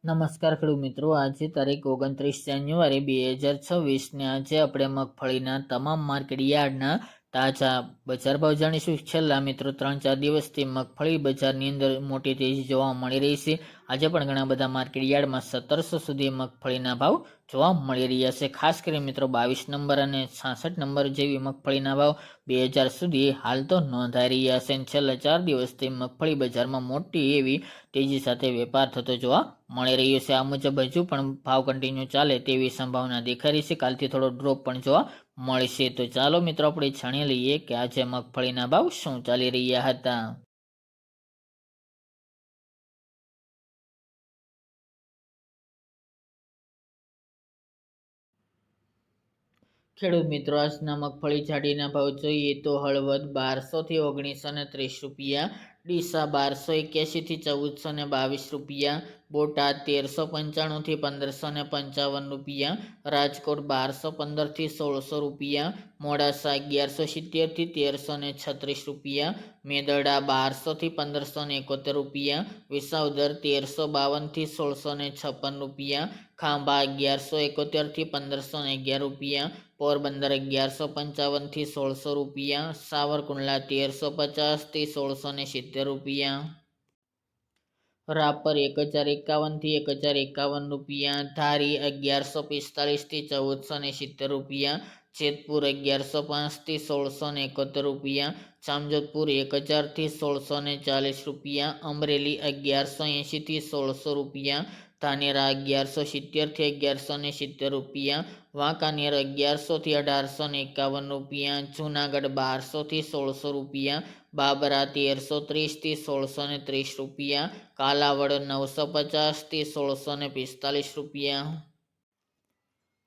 નમસ્કાર ખેડૂત મિત્રો, આજે તારીખ 29 જાન્યુઆરી 2026 ને આજે આપણે મગફળીના તમામ માર્કેટ યાર્ડના તાજા બજાર ભાવ જાણીશું। છેલ્લા મિત્રો 3-4 દિવસથી મગફળી બજારની અંદર મોટી તેજી જોવા મળી રહી છે। આજે પણ ઘણા બધા માર્કેટ યાર્ડમાં 1700 સુધી મગફળીના ભાવ જોવા મળી રહ્યા છે। ખાસ કરીને મિત્રો 22 નંબર અને 66 નંબર જેવી મગફળીના ભાવ 2000 સુધી હાલ તો નોંધાઈ રહ્યા છે। છેલ્લા 4 દિવસથી મગફળી બજારમાં મોટી એવી તેજી સાથે વેપાર થતો જોવા મળી રહ્યો છે। આ મુજબ હજુ પણ ભાવ કન્ટિન્યુ ચાલે તેવી સંભાવના દેખાઈ રહી છે। કાલથી થોડો ડ્રોપ પણ જોવા મળશે। તો ચાલો મિત્રો આપણે જાણી લઈએ કે આજે મગફળીના ભાવ શું ચાલી રહ્યા હતા। ખેડૂત મિત્રો, આજના મગફળી જાડીના ભાવ જોઈએ તો હળવદ 1200 થી 1930 રૂપિયા, ડીસા 1281 થી 1422 રૂપિયા, બોટાદ 1395 થી 1555 રૂપિયા, રાજકોટ 1215 થી 1600 રૂપિયા, મોડાસા 1170 થી 1336 રૂપિયા, મેદરડા 1200 થી 1571 રૂપિયા, વિસાવદર 1352 થી 1656 રૂપિયા, ખાંભા 1171 થી 1511 રૂપિયા, પોરબંદર 1155 થી 1600 રૂપિયા, સાવરકુંડલા 1350 થી 1670 રૂપિયા, રાપર 1051 થી 1051 રૂપિયા, ધારી 1145 થી 1470 રૂપિયા, જેતપુર 1105 થી 1671 રૂપિયા, જામજોધપુર 1000 થી 1640 રૂપિયા, અમરેલી 1180 થી 1600 રૂપિયા, ધાનેરા 1170 થી 1170 રૂપિયા, વાંકાનેર 1100 થી 1851 રૂપિયા, જૂનાગઢ 1200 થી 1600 રૂપિયા, બાબરા 1330 થી 1630 રૂપિયા, કાલાવડ 950 થી 1645 રૂપિયા,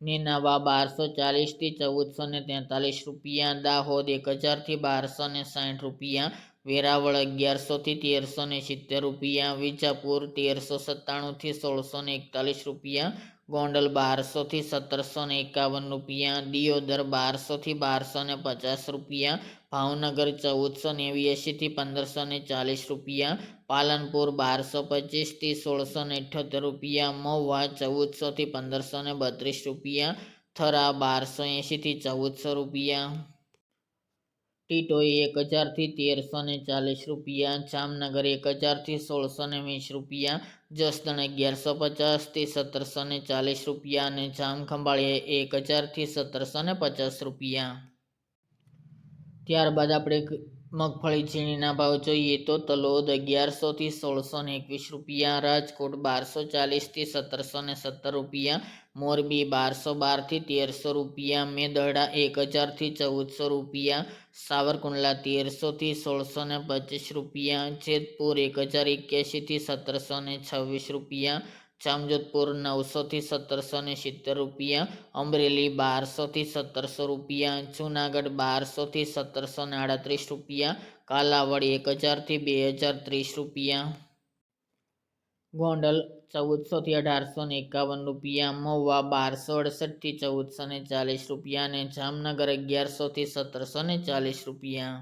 નેનાવા 1240 થી 1443 રૂપિયા, દાહોદ 1000 થી 1260 રૂપિયા, વેરાવળ 1100 થી 1370 રૂપિયા, વિજાપુર 1397 થી 1641 રૂપિયા, ગોંડલ 1200 થી 1751 રૂપિયા, દિયોદર 1200 થી 1250 રૂપિયા, ભાવનગર 1489 થી 1540 રૂપિયા, પાલનપુર 1225 થી 1678 રૂપિયા, મહુવા 1400 થી 1532 રૂપિયા, થરા 1280 થી 1400 રૂપિયા, ટીટોઈ 1000 થી 1340 રૂપિયા, જામનગર 1000 થી 1620 રૂપિયા, જસદણ 1150 થી 1740 રૂપિયા અને જામખંભાળી 1000 થી 1750 રૂપિયા। ત્યારબાદ આપણે મગફળી ઝીણીના ભાવ જોઈએ તો તલોદ 1100 થી 1621 રૂપિયા, રાજકોટ 1240 થી 1717 રૂપિયા, મોરબી 1212 થી 1300 રૂપિયા, મેદરડા 1000 થી 1400 રૂપિયા, સાવરકુંડલા 1300 થી 1625 રૂપિયા, જેતપુર 1081 થી 1726 રૂપિયા, જામજોધપુર 900 થી 1770 રૂપિયા, અમરેલી 1200 થી 1700 રૂપિયા, જૂનાગઢ 1200 થી 1738 રૂપિયા, કાલાવડ 1000 થી 2030 રૂપિયા, ગોંડલ 1400 થી 1851 રૂપિયા, મહુવા 1268 થી 1440 રૂપિયા અને જામનગર 1100 થી 1740 રૂપિયા।